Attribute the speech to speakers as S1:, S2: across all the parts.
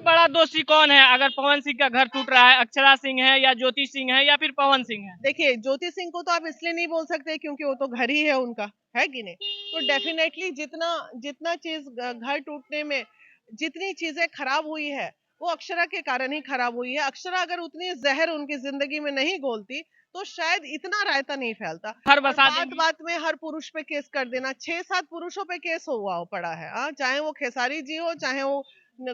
S1: बड़ा दोषी कौन है अगर पवन सिंह का घर टूट रहा है? अक्षरा सिंह है या ज्योति सिंह है या फिर पवन सिंह है?
S2: देखिए, ज्योति सिंह को तो आप इसलिए नहीं बोल सकते क्योंकि वो तो घर ही है उनका, है कि नहीं? तो डेफिनेटली जितना जितना चीज घर टूटने में जितनी चीजें खराब हुई है वो अक्षरा के कारण ही खराब हुई है। अक्षरा अगर उतनी जहर उनकी जिंदगी में नहीं घोलती तो शायद इतना रायता नहीं फैलता।
S1: घर
S2: और
S1: बसा
S2: बात
S1: देंगी।
S2: बात में हर पुरुष पे केस कर देना, 6-7 पुरुषों पे केस हुआ पड़ा है। चाहे वो खेसारी जी हो, चाहे वो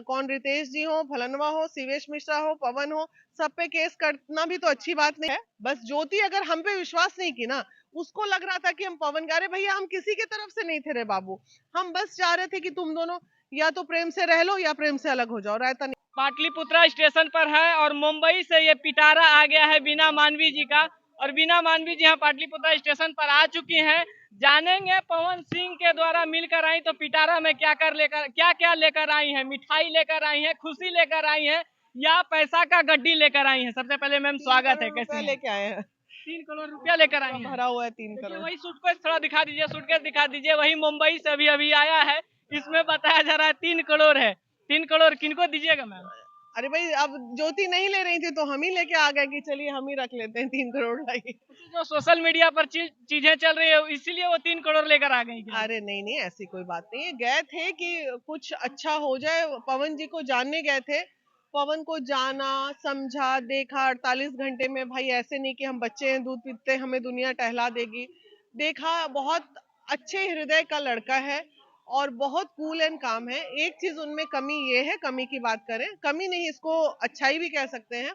S2: कौन रितेश जी हो, फलनवा हो, शिवेश मिश्रा हो, पवन हो, सब पे केस करना भी तो अच्छी बात नहीं है। बस ज्योति अगर हम पे विश्वास नहीं की ना, उसको लग रहा था कि हम पवन गा रहे, भैया हम किसी की तरफ से नहीं थे रे बाबू, हम बस चाह रहे थे कि तुम दोनों या तो प्रेम से रह लो या प्रेम से अलग हो जाओ, रायता नहीं।
S1: पाटलिपुत्रा स्टेशन पर है और मुंबई से ये पिटारा आ गया है बीना मानवी जी का, और बीना मानवी जी यहाँ पाटलिपुत्रा स्टेशन पर आ चुकी हैं। जानेंगे पवन सिंह के द्वारा मिलकर आई तो पिटारा में क्या क्या लेकर आई हैं? मिठाई लेकर आई हैं, खुशी लेकर आई हैं या पैसा का गड्डी लेकर आई हैं? सबसे पहले मैम स्वागत है,
S2: 3 करोड़
S1: कैसी
S2: रुपया
S1: हैं?
S2: लेके आए हैं।
S1: 3 करोड़ रुपया लेकर आई हैं।
S2: भरा हुआ है 3
S1: देखिए
S2: करोड़
S1: वही सूटकेस थोड़ा दिखा दीजिए, सूटकेस दिखा दीजिए। वही मुंबई से अभी अभी आया है, इसमें बताया जा रहा है 3 करोड़ है। 3 करोड़ किनको दीजिएगा मैम?
S2: अरे भाई, अब ज्योति नहीं ले रही थी तो हम ही लेके आ गए कि चलिए हम ही रख लेते हैं, 3 करोड़ लाई।
S1: जो सोशल मीडिया पर चीजें चल रही है इसीलिए वो 3 करोड़ लेकर आ गई क्या?
S2: अरे नहीं नहीं, ऐसी कोई बात नहीं है। गए थे कि कुछ अच्छा हो जाए, पवन जी को जानने गए थे। पवन को जाना, समझा, देखा 48 घंटे में। भाई ऐसे नहीं कि हम बच्चे हैं दूध पीते हमें दुनिया टहला देगी। देखा, बहुत अच्छे हृदय का लड़का है और बहुत कूल एंड काम है। एक चीज उनमें कमी ये है, कमी की बात करें, कमी नहीं इसको अच्छाई भी कह सकते हैं,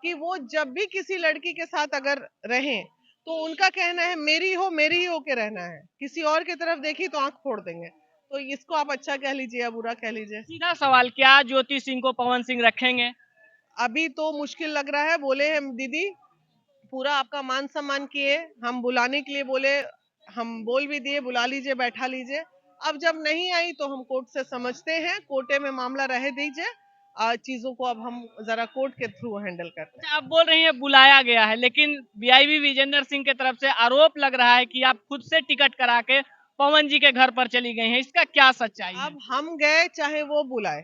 S2: कि वो जब भी किसी लड़की के साथ अगर रहें तो उनका कहना है मेरी ही होके रहना है, किसी और की तरफ देखी तो आंख फोड़ देंगे। तो इसको आप अच्छा कह लीजिए या बुरा कह लीजिए।
S1: सीधा सवाल, क्या ज्योति सिंह को पवन सिंह रखेंगे?
S2: अभी तो मुश्किल लग रहा है। बोले हम दीदी पूरा आपका मान सम्मान किए, हम बुलाने के लिए बोले, हम बोल भी दिए बुला लीजिए बैठा लीजिए। अब जब नहीं आई तो हम कोर्ट से समझते हैं, कोर्टे में मामला रह दीजिए। चीजों को अब हम जरा कोर्ट के थ्रू हैंडल करते हैं।
S1: अच्छा, आप बोल रही हैं बुलाया गया है, लेकिन वीआईबी विजेंद्र सिंह की तरफ से आरोप लग रहा है कि आप खुद से टिकट करा के पवन जी के घर पर चली गई हैं, इसका क्या सच्चाई है?
S2: अब हम गए चाहे वो बुलाए,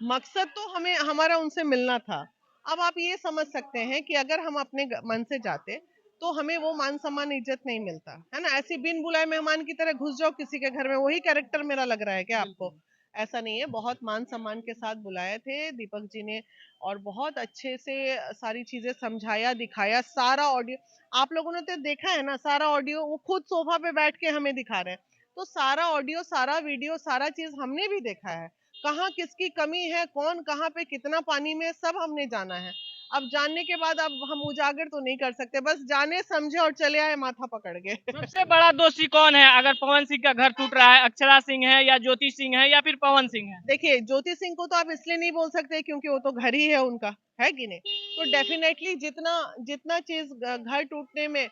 S2: मकसद तो हमें हमारा उनसे मिलना था। अब आप ये समझ सकते हैं कि अगर हम अपने मन से जाते तो हमें वो मान सम्मान इज्जत नहीं मिलता है ना। ऐसी बिन बुलाए मेहमान की तरह घुस जाओ किसी के घर में, वही कैरेक्टर मेरा लग रहा है क्या आपको? ऐसा नहीं है, बहुत मान सम्मान के साथ बुलाए थे दीपक जी ने और बहुत अच्छे से सारी चीजें समझाया, दिखाया। सारा ऑडियो आप लोगों ने तो देखा है ना, सारा ऑडियो वो खुद सोफा पे बैठ के हमें दिखा रहे हैं। तो सारा ऑडियो, सारा वीडियो, सारा चीज हमने भी देखा है। कहाँ किसकी कमी है, कौन कहाँ पे कितना पानी में, सब हमने जाना है। अब जानने के बाद अब हम उजागर तो नहीं कर सकते, बस जाने समझे और चले आए माथा पकड़ के।
S1: सबसे बड़ा दोषी कौन है अगर पवन सिंह का घर टूट रहा है? अक्षरा सिंह है या ज्योति सिंह है या फिर पवन सिंह है?
S2: देखिए, ज्योति सिंह को तो आप इसलिए नहीं बोल सकते क्योंकि वो तो घर ही है उनका, है कि नहीं? तो डेफिनेटली जितना जितना चीज घर टूटने में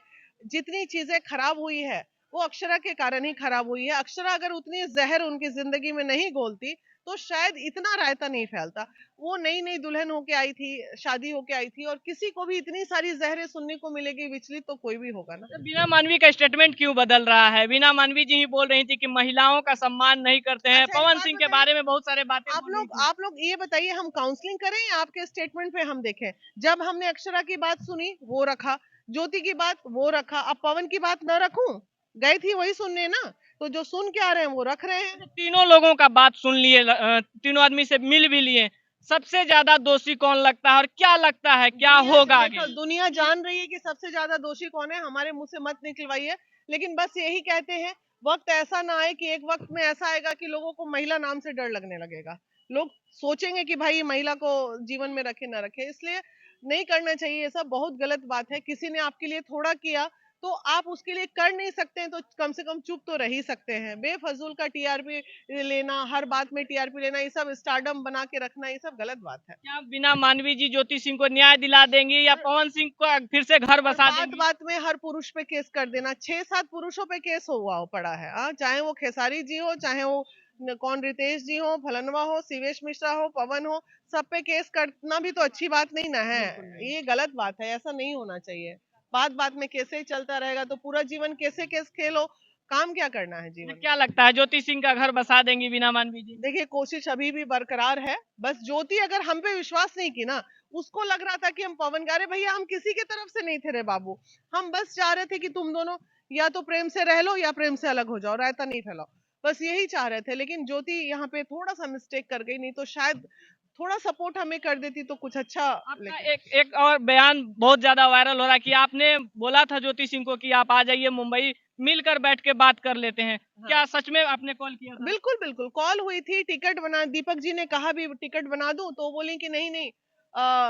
S2: जितनी चीजें खराब हुई है वो अक्षरा के कारण ही खराब हुई है। अक्षरा अगर उतनी जहर उनकी जिंदगी में नहीं घोलती तो शायद इतना रायता नहीं फैलता। वो नई नई दुल्हन होके आई थी, शादी होके आई थी, और किसी को भी इतनी सारी जहरें सुनने को मिलेगी विचलित तो कोई भी होगा ना।
S1: तो बीना मानवी का स्टेटमेंट क्यों बदल रहा है? बीना मानवी जी ही बोल रही थी कि महिलाओं का सम्मान नहीं करते हैं,
S2: अच्छा, एक
S1: पवन
S2: बात
S1: सिंह के
S2: बताइए,
S1: बारे में बहुत सारे बातें
S2: आप
S1: बोली
S2: लोग
S1: थी।
S2: आप लोग ये बताइए, हम काउंसलिंग करें या आपके स्टेटमेंट पे हम देखें? जब हमने अक्षरा की बात सुनी वो रखा, ज्योति की बात वो रखा, अब पवन की बात न रखूं? गई थी वही सुनने ना, तो जो सुन के आ रहे हैं वो रख रहे हैं।
S1: तीनों लोगों का बात सुन लिए, तीनों आदमी से मिल भी लिए। सबसे ज्यादा दोषी कौन लगता है और क्या लगता है क्या होगा आगे?
S2: दुनिया जान रही है कि सबसे ज्यादा दोषी कौन है, हमारे मुंह से मत निकलवाइए। लेकिन बस यही कहते हैं, वक्त ऐसा ना आए कि एक वक्त में ऐसा आएगा कि लोगों को महिला नाम से डर लगने लगेगा। लोग सोचेंगे कि भाई महिला को जीवन में रखे ना रखे, इसलिए नहीं करना चाहिए। ये सब बहुत गलत बात है। किसी ने आपके लिए थोड़ा किया तो आप उसके लिए कर नहीं सकते हैं तो कम से कम चुप तो रह ही सकते हैं। बेफजूल का टीआरपी लेना, हर बात में टीआरपी लेना, ये सब स्टारडम बना के रखना, ये सब गलत बात है।
S1: क्या बिना मानवी जी ज्योति सिंह को न्याय दिला देंगी या पवन सिंह को फिर से घर बसा
S2: बात
S1: देंगी?
S2: बात में हर पुरुष पे केस कर देना, 6-7 पुरुषों पे केस हुआ पड़ा है। चाहे वो खेसारी जी हो, चाहे वो कौन रितेश जी हो, फलनवा हो, शिवेश मिश्रा हो, पवन हो, सब पे केस करना भी तो अच्छी बात नहीं ना है। ये गलत बात है, ऐसा नहीं होना चाहिए। बात बात में कैसे चलता रहेगा तो पूरा जीवन कैसे केस खेलो। काम क्या करना है जीवन में?
S1: क्या लगता है ज्योति सिंह का घर बसा देंगी बीना मानवी जी?
S2: देखिए, कोशिश अभी भी बरकरार है। बस ज्योति अगर हम पे विश्वास नहीं की ना, उसको लग रहा था कि हम पवन गा रहे, भैया हम किसी की तरफ से नहीं थे रे बाबू। हम बस चाह रहे थे कि तुम दोनों या तो प्रेम से रह लो या प्रेम से अलग हो जाओ, रायता नहीं फैलाओ। बस यही चाह रहे थे, लेकिन ज्योति यहाँ पे थोड़ा सा मिस्टेक कर गई, नहीं तो शायद थोड़ा सपोर्ट हमें कर देती तो कुछ अच्छा।
S1: आपका एक और बयान बहुत ज्यादा वायरल हो रहा है कि आपने बोला था ज्योति सिंह को कि आप आ जाइए मुंबई, मिलकर बैठ के बात कर लेते हैं। क्या
S2: हाँ,
S1: सच में आपने कॉल किया था?
S2: बिल्कुल बिल्कुल कॉल हुई थी, टिकट बना, दीपक जी ने कहा भी टिकट बना दूं, तो बोली कि नहीं नहीं,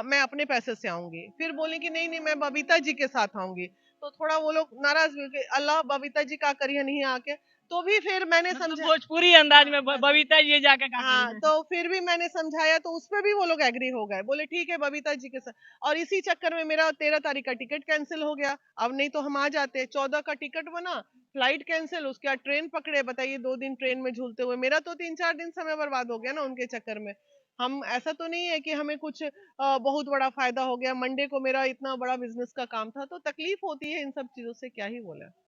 S2: मैं अपने पैसे से आऊंगी। फिर बोली कि नहीं नहीं, मैं बबीता जी के साथ आऊंगी। तो थोड़ा वो लोग नाराज हुए कि अल्लाह बबीता जी का करिए नहीं आके। तो भी फिर मैंने
S1: मतलब
S2: समझा।
S1: भोजपुरी अंदाज
S2: हाँ
S1: में
S2: बस बस।
S1: बबीता ये जाके क्या करी
S2: हाँ,
S1: है?
S2: तो फिर भी मैंने समझाया, तो उस पे भी वो लोग एग्री हो गए, बोले ठीक है बबीता जी के साथ। और इसी चक्कर में मेरा 13 तारीख का टिकट कैंसिल हो गया। अब नहीं तो हम आ जाते। 14 का टिकट बना, फ्लाइट कैंसिल, उसके बाद ट्रेन पकड़े। बताइए, 2 दिन ट्रेन में झूलते हुए मेरा तो 3-4 दिन समय बर्बाद हो गया ना उनके चक्कर में। हम ऐसा तो नहीं है कि हमें कुछ बहुत बड़ा फायदा हो गया। मंडे को मेरा इतना बड़ा बिजनेस का काम था, तो तकलीफ होती है इन सब चीजों से, क्या ही बोले।